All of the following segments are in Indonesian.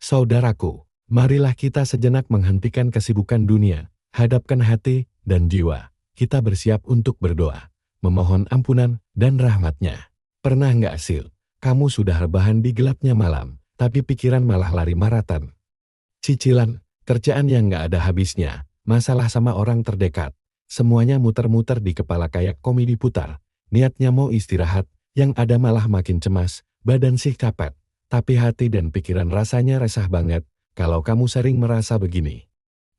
Saudaraku, marilah kita sejenak menghentikan kesibukan dunia, hadapkan hati dan jiwa. Kita bersiap untuk berdoa, memohon ampunan dan rahmat-Nya. Pernah nggak sih, kamu sudah rebahan di gelapnya malam, tapi pikiran malah lari maraton? Cicilan, kerjaan yang nggak ada habisnya, masalah sama orang terdekat. Semuanya muter-muter di kepala kayak komedi putar. Niatnya mau istirahat, yang ada malah makin cemas, badan sih capek. Tapi hati dan pikiran rasanya resah banget, kalau kamu sering merasa begini.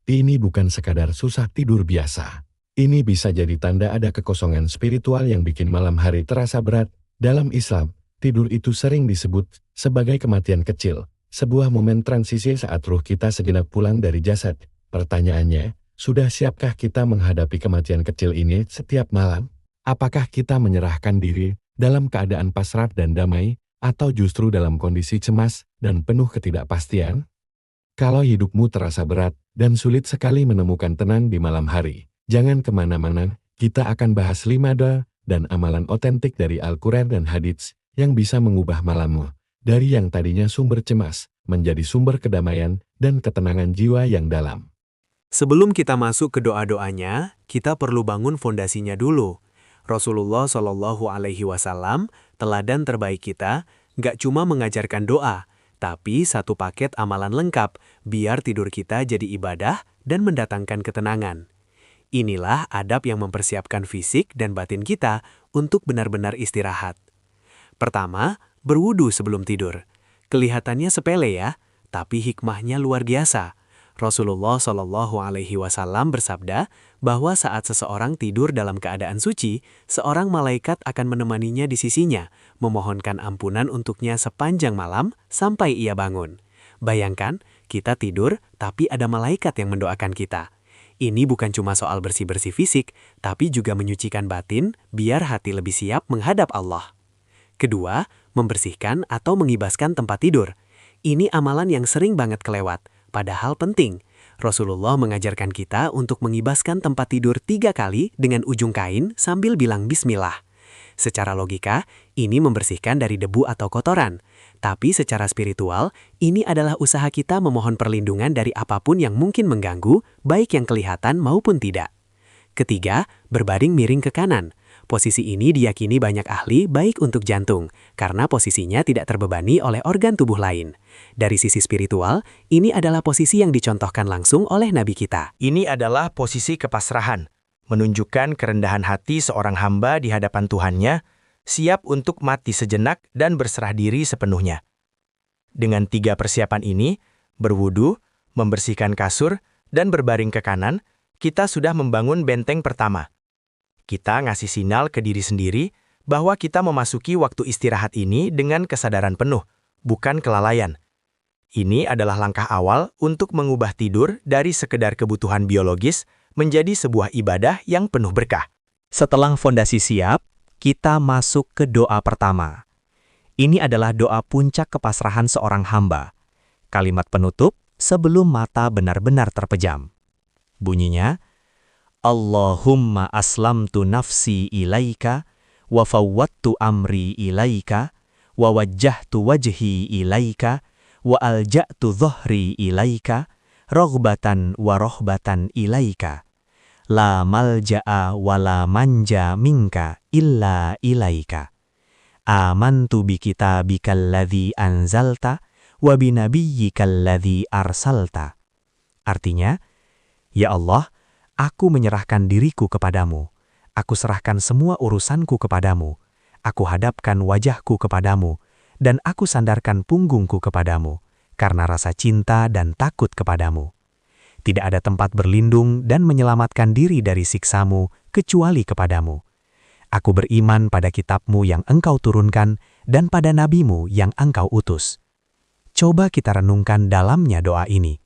Ini bukan sekadar susah tidur biasa. Ini bisa jadi tanda ada kekosongan spiritual yang bikin malam hari terasa berat. Dalam Islam, tidur itu sering disebut sebagai kematian kecil, sebuah momen transisi saat ruh kita sejenak pulang dari jasad. Pertanyaannya, sudah siapkah kita menghadapi kematian kecil ini setiap malam? Apakah kita menyerahkan diri dalam keadaan pasrah dan damai, atau justru dalam kondisi cemas dan penuh ketidakpastian? Kalau hidupmu terasa berat dan sulit sekali menemukan tenang di malam hari, jangan kemana-mana, kita akan bahas 5 doa dan amalan otentik dari Al-Quran dan hadits yang bisa mengubah malammu, dari yang tadinya sumber cemas, menjadi sumber kedamaian dan ketenangan jiwa yang dalam. Sebelum kita masuk ke doa-doanya, kita perlu bangun fondasinya dulu. Rasulullah Shallallahu Alaihi Wasallam, teladan terbaik kita, nggak cuma mengajarkan doa, tapi satu paket amalan lengkap, biar tidur kita jadi ibadah dan mendatangkan ketenangan. Inilah adab yang mempersiapkan fisik dan batin kita untuk benar-benar istirahat. Pertama, berwudu sebelum tidur. Kelihatannya sepele ya, tapi hikmahnya luar biasa. Rasulullah Shallallahu Alaihi Wasallam bersabda bahwa saat seseorang tidur dalam keadaan suci, seorang malaikat akan menemaninya di sisinya, memohonkan ampunan untuknya sepanjang malam sampai ia bangun. Bayangkan, kita tidur tapi ada malaikat yang mendoakan kita. Ini bukan cuma soal bersih-bersih fisik, tapi juga menyucikan batin biar hati lebih siap menghadap Allah. Kedua, membersihkan atau mengibaskan tempat tidur. Ini amalan yang sering banget kelewat. Padahal penting, Rasulullah mengajarkan kita untuk mengibaskan tempat tidur 3 kali dengan ujung kain sambil bilang bismillah. Secara logika, ini membersihkan dari debu atau kotoran. Tapi secara spiritual, ini adalah usaha kita memohon perlindungan dari apapun yang mungkin mengganggu, baik yang kelihatan maupun tidak. Ketiga, berbaring miring ke kanan. Posisi ini diyakini banyak ahli baik untuk jantung, karena posisinya tidak terbebani oleh organ tubuh lain. Dari sisi spiritual, ini adalah posisi yang dicontohkan langsung oleh Nabi kita. Ini adalah posisi kepasrahan, menunjukkan kerendahan hati seorang hamba di hadapan Tuhannya, siap untuk mati sejenak dan berserah diri sepenuhnya. Dengan 3 persiapan ini, berwudu, membersihkan kasur, dan berbaring ke kanan, kita sudah membangun benteng pertama. Kita ngasih sinyal ke diri sendiri bahwa kita memasuki waktu istirahat ini dengan kesadaran penuh, bukan kelalaian. Ini adalah langkah awal untuk mengubah tidur dari sekedar kebutuhan biologis menjadi sebuah ibadah yang penuh berkah. Setelah fondasi siap, kita masuk ke doa pertama. Ini adalah doa puncak kepasrahan seorang hamba. Kalimat penutup sebelum mata benar-benar terpejam. Bunyinya, Allahumma aslamtu nafsi ilaika, wa fawwattu amri ilaika, wa wajjahtu wajhi ilaika, wa alja'tu dhuhri ilaika, raghbatan wa rohbatan ilaika. La malja'a wa la manja minka illa ilaika. Amantu bi kitabikal ladzi anzalta, wa bi nabiyyikal ladzi arsalta. Artinya, ya Allah, aku menyerahkan diriku kepadamu. Aku serahkan semua urusanku kepadamu. Aku hadapkan wajahku kepadamu. Dan aku sandarkan punggungku kepadamu. Karena rasa cinta dan takut kepadamu. Tidak ada tempat berlindung dan menyelamatkan diri dari siksamu kecuali kepadamu. Aku beriman pada kitabmu yang engkau turunkan dan pada nabimu yang engkau utus. Coba kita renungkan dalamnya doa ini.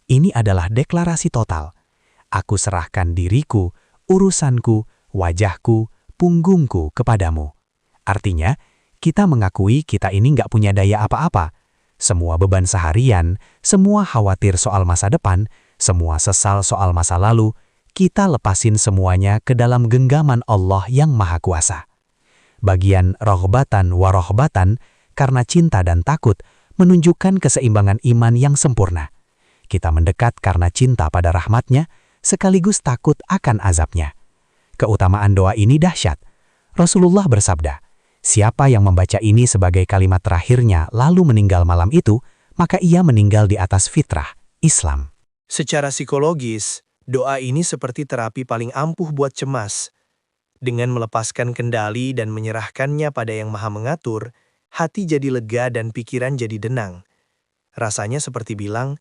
Ini adalah deklarasi total. Aku serahkan diriku, urusanku, wajahku, punggungku kepadamu. Artinya, kita mengakui kita ini nggak punya daya apa-apa. Semua beban seharian, semua khawatir soal masa depan, semua sesal soal masa lalu, kita lepasin semuanya ke dalam genggaman Allah yang Maha Kuasa. Bagian rohbatan warohbatan, karena cinta dan takut, menunjukkan keseimbangan iman yang sempurna. Kita mendekat karena cinta pada rahmat-Nya, sekaligus takut akan azab-Nya. Keutamaan doa ini dahsyat. Rasulullah bersabda, siapa yang membaca ini sebagai kalimat terakhirnya lalu meninggal malam itu, maka ia meninggal di atas fitrah, Islam. Secara psikologis, doa ini seperti terapi paling ampuh buat cemas. Dengan melepaskan kendali dan menyerahkannya pada Yang Maha Mengatur, hati jadi lega dan pikiran jadi tenang. Rasanya seperti bilang,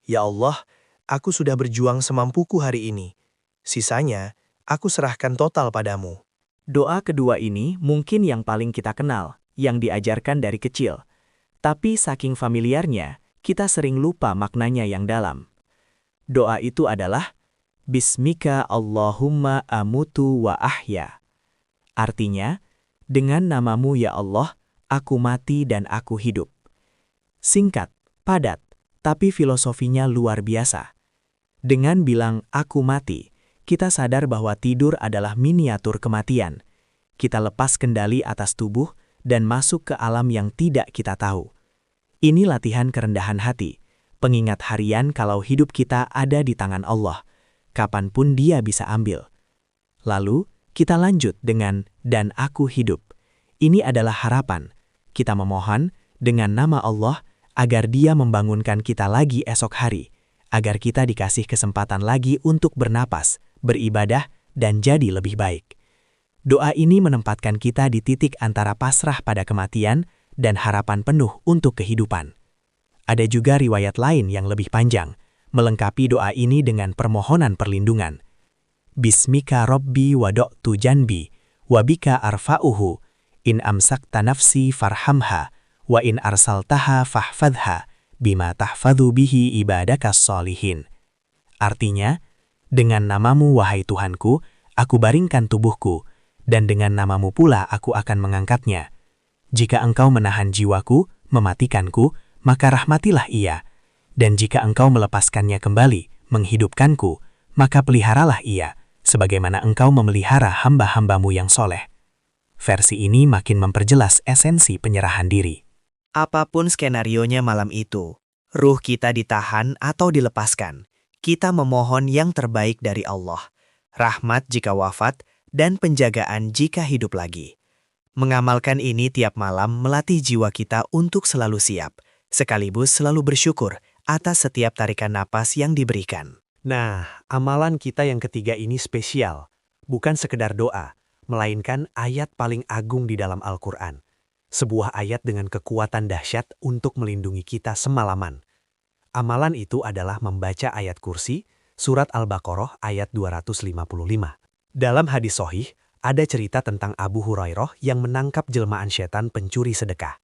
"Ya Allah, aku sudah berjuang semampuku hari ini. Sisanya, aku serahkan total padamu." Doa kedua ini mungkin yang paling kita kenal, yang diajarkan dari kecil. Tapi saking familiarnya, kita sering lupa maknanya yang dalam. Doa itu adalah, Bismika Allahumma amutu wa ahya. Artinya, dengan namamu ya Allah, aku mati dan aku hidup. Singkat, padat, tapi filosofinya luar biasa. Dengan bilang aku mati, kita sadar bahwa tidur adalah miniatur kematian. Kita lepas kendali atas tubuh dan masuk ke alam yang tidak kita tahu. Ini latihan kerendahan hati, pengingat harian kalau hidup kita ada di tangan Allah, kapanpun Dia bisa ambil. Lalu, kita lanjut dengan dan aku hidup. Ini adalah harapan. Kita memohon dengan nama Allah agar Dia membangunkan kita lagi esok hari, agar kita dikasih kesempatan lagi untuk bernapas, beribadah, dan jadi lebih baik. Doa ini menempatkan kita di titik antara pasrah pada kematian dan harapan penuh untuk kehidupan. Ada juga riwayat lain yang lebih panjang, melengkapi doa ini dengan permohonan perlindungan. Bismika Rabbi wado'tu janbi, wabika arfa'uhu, in amsakta nafsi farhamha, wa in arsaltaha fahfadha, bima tahfadhu bihi ibadakas solihin. Artinya, dengan namamu wahai Tuhanku, aku baringkan tubuhku, dan dengan namamu pula aku akan mengangkatnya. Jika engkau menahan jiwaku, mematikanku, maka rahmatilah ia. Dan jika engkau melepaskannya kembali, menghidupkanku, maka peliharalah ia, sebagaimana engkau memelihara hamba-hambamu yang soleh. Versi ini makin memperjelas esensi penyerahan diri. Apapun skenarionya malam itu, ruh kita ditahan atau dilepaskan, kita memohon yang terbaik dari Allah, rahmat jika wafat, dan penjagaan jika hidup lagi. Mengamalkan ini tiap malam melatih jiwa kita untuk selalu siap, sekaligus selalu bersyukur atas setiap tarikan napas yang diberikan. Nah, amalan kita yang ketiga ini spesial. Bukan sekedar doa, melainkan ayat paling agung di dalam Al-Quran. Sebuah ayat dengan kekuatan dahsyat untuk melindungi kita semalaman. Amalan itu adalah membaca ayat kursi, surat Al-Baqarah ayat 255. Dalam hadis sahih, ada cerita tentang Abu Hurairah yang menangkap jelmaan setan pencuri sedekah.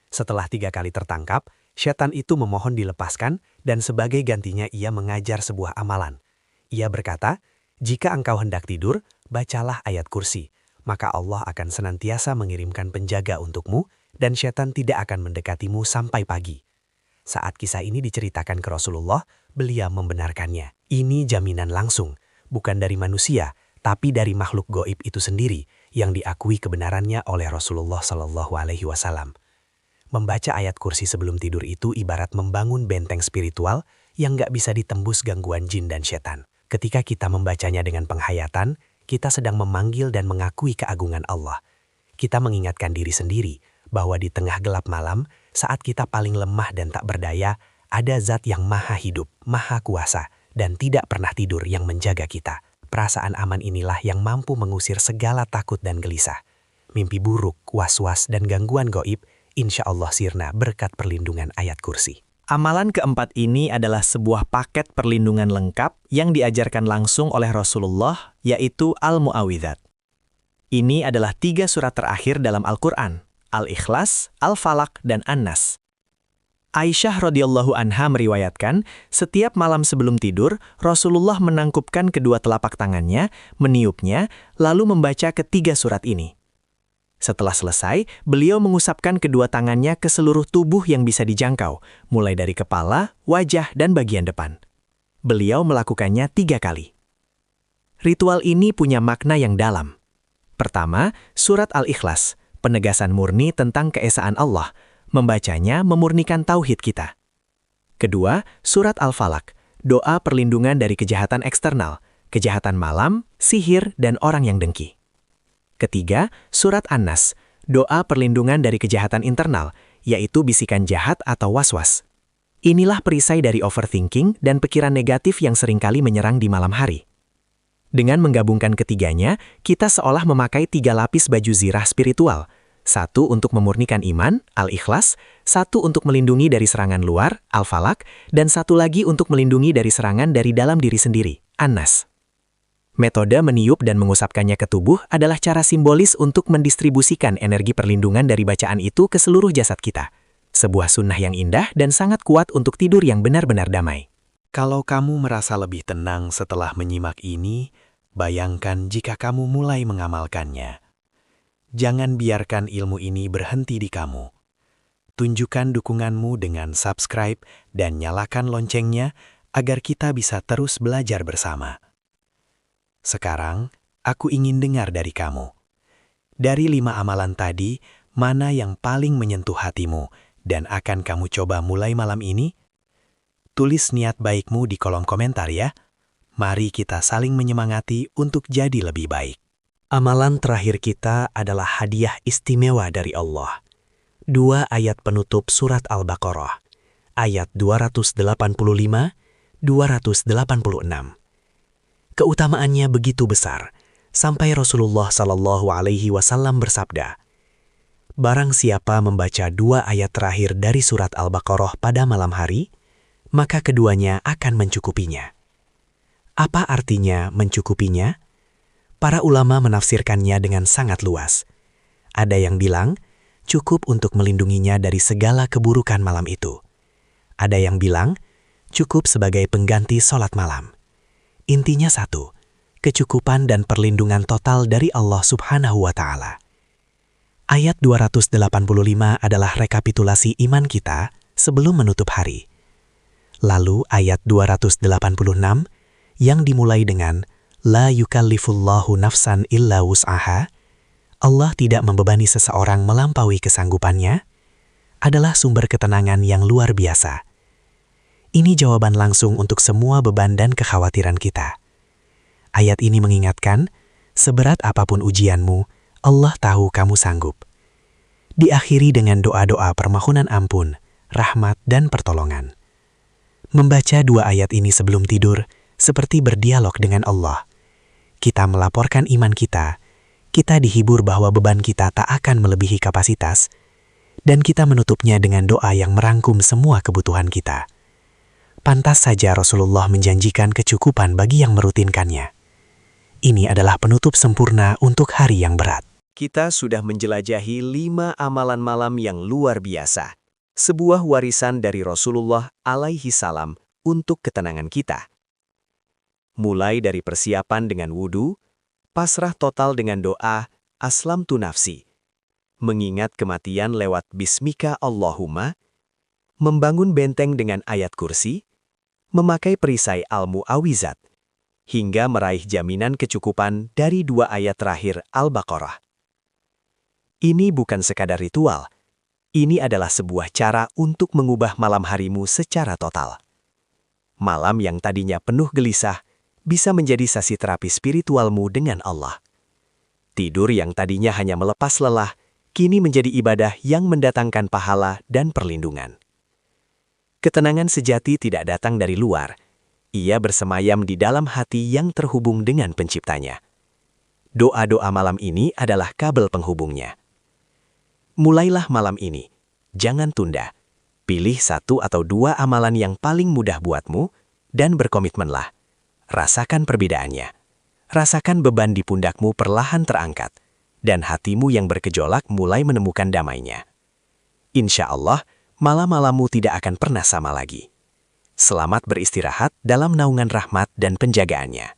Setelah 3 kali tertangkap, setan itu memohon dilepaskan dan sebagai gantinya ia mengajar sebuah amalan. Ia berkata, jika engkau hendak tidur, bacalah ayat kursi, maka Allah akan senantiasa mengirimkan penjaga untukmu dan setan tidak akan mendekatimu sampai pagi. Saat kisah ini diceritakan ke Rasulullah, beliau membenarkannya. Ini jaminan langsung, bukan dari manusia, tapi dari makhluk goib itu sendiri yang diakui kebenarannya oleh Rasulullah SAW. Membaca ayat kursi sebelum tidur itu ibarat membangun benteng spiritual yang nggak bisa ditembus gangguan jin dan setan. Ketika kita membacanya dengan penghayatan, kita sedang memanggil dan mengakui keagungan Allah. Kita mengingatkan diri sendiri bahwa di tengah gelap malam, saat kita paling lemah dan tak berdaya, ada zat yang maha hidup, maha kuasa, dan tidak pernah tidur yang menjaga kita. Perasaan aman inilah yang mampu mengusir segala takut dan gelisah. Mimpi buruk, was-was, dan gangguan goib, insya Allah sirna berkat perlindungan ayat kursi. Amalan keempat ini adalah sebuah paket perlindungan lengkap yang diajarkan langsung oleh Rasulullah, yaitu Al-Mu'awwidzat. Ini adalah 3 surat terakhir dalam Al-Quran, Al-Ikhlas, Al-Falaq, dan An-Nas. Aisyah radhiyallahu anha meriwayatkan, setiap malam sebelum tidur, Rasulullah menangkupkan kedua telapak tangannya, meniupnya, lalu membaca ketiga surat ini. Setelah selesai, beliau mengusapkan kedua tangannya ke seluruh tubuh yang bisa dijangkau, mulai dari kepala, wajah, dan bagian depan. Beliau melakukannya 3 kali. Ritual ini punya makna yang dalam. Pertama, surat Al-Ikhlas, penegasan murni tentang keesaan Allah, Membacanya memurnikan tauhid kita. Kedua, surat Al-Falaq, doa perlindungan dari kejahatan eksternal, kejahatan malam, sihir, dan orang yang dengki. Ketiga, surat An-Nas, doa perlindungan dari kejahatan internal, yaitu bisikan jahat atau was-was. Inilah perisai dari overthinking dan pikiran negatif yang seringkali menyerang di malam hari. Dengan menggabungkan ketiganya, kita seolah memakai 3 lapis baju zirah spiritual. 1 untuk memurnikan iman, Al-Ikhlas, 1 untuk melindungi dari serangan luar, Al-Falaq, dan 1 lagi untuk melindungi dari serangan dari dalam diri sendiri, An-Nas. Metode meniup dan mengusapkannya ke tubuh adalah cara simbolis untuk mendistribusikan energi perlindungan dari bacaan itu ke seluruh jasad kita. Sebuah sunnah yang indah dan sangat kuat untuk tidur yang benar-benar damai. Kalau kamu merasa lebih tenang setelah menyimak ini, bayangkan jika kamu mulai mengamalkannya. Jangan biarkan ilmu ini berhenti di kamu. Tunjukkan dukunganmu dengan subscribe dan nyalakan loncengnya agar kita bisa terus belajar bersama. Sekarang, aku ingin dengar dari kamu. Dari 5 amalan tadi, mana yang paling menyentuh hatimu dan akan kamu coba mulai malam ini? Tulis niat baikmu di kolom komentar ya. Mari kita saling menyemangati untuk jadi lebih baik. Amalan terakhir kita adalah hadiah istimewa dari Allah. 2 ayat penutup surat Al-Baqarah, ayat 285-286. Keutamaannya begitu besar, sampai Rasulullah SAW bersabda, "Barang siapa membaca 2 ayat terakhir dari surat Al-Baqarah pada malam hari, maka keduanya akan mencukupinya." Apa artinya mencukupinya? Para ulama menafsirkannya dengan sangat luas. Ada yang bilang, cukup untuk melindunginya dari segala keburukan malam itu. Ada yang bilang, cukup sebagai pengganti sholat malam. Intinya satu, kecukupan dan perlindungan total dari Allah Subhanahu wa Ta'ala. Ayat 285 adalah rekapitulasi iman kita sebelum menutup hari. Lalu ayat 286 yang dimulai dengan La yukallifullahu nafsan illa wus'aha, Allah tidak membebani seseorang melampaui kesanggupannya, adalah sumber ketenangan yang luar biasa. Ini jawaban langsung untuk semua beban dan kekhawatiran kita. Ayat ini mengingatkan, seberat apapun ujianmu, Allah tahu kamu sanggup. Diakhiri dengan doa-doa permohonan ampun, rahmat, dan pertolongan. Membaca 2 ayat ini sebelum tidur, seperti berdialog dengan Allah. Kita melaporkan iman kita dihibur bahwa beban kita tak akan melebihi kapasitas, dan kita menutupnya dengan doa yang merangkum semua kebutuhan kita. Pantas saja Rasulullah menjanjikan kecukupan bagi yang merutinkannya. Ini adalah penutup sempurna untuk hari yang berat. Kita sudah menjelajahi 5 amalan malam yang luar biasa. Sebuah warisan dari Rasulullah alaihi salam untuk ketenangan kita. Mulai dari persiapan dengan wudu, pasrah total dengan doa, aslamtu nafsi, mengingat kematian lewat bismika Allahumma, membangun benteng dengan ayat kursi, memakai perisai al-mu'awizat, hingga meraih jaminan kecukupan dari 2 ayat terakhir Al-Baqarah. Ini bukan sekadar ritual, ini adalah sebuah cara untuk mengubah malam harimu secara total. Malam yang tadinya penuh gelisah, bisa menjadi sesi terapi spiritualmu dengan Allah. Tidur yang tadinya hanya melepas lelah, kini menjadi ibadah yang mendatangkan pahala dan perlindungan. Ketenangan sejati tidak datang dari luar. Ia bersemayam di dalam hati yang terhubung dengan penciptanya. Doa-doa malam ini adalah kabel penghubungnya. Mulailah malam ini. Jangan tunda. Pilih 1 atau 2 amalan yang paling mudah buatmu, dan berkomitmenlah. Rasakan perbedaannya. Rasakan beban di pundakmu perlahan terangkat, dan hatimu yang bergejolak mulai menemukan damainya. Insya Allah, malam-malammu tidak akan pernah sama lagi. Selamat beristirahat dalam naungan rahmat dan penjagaannya.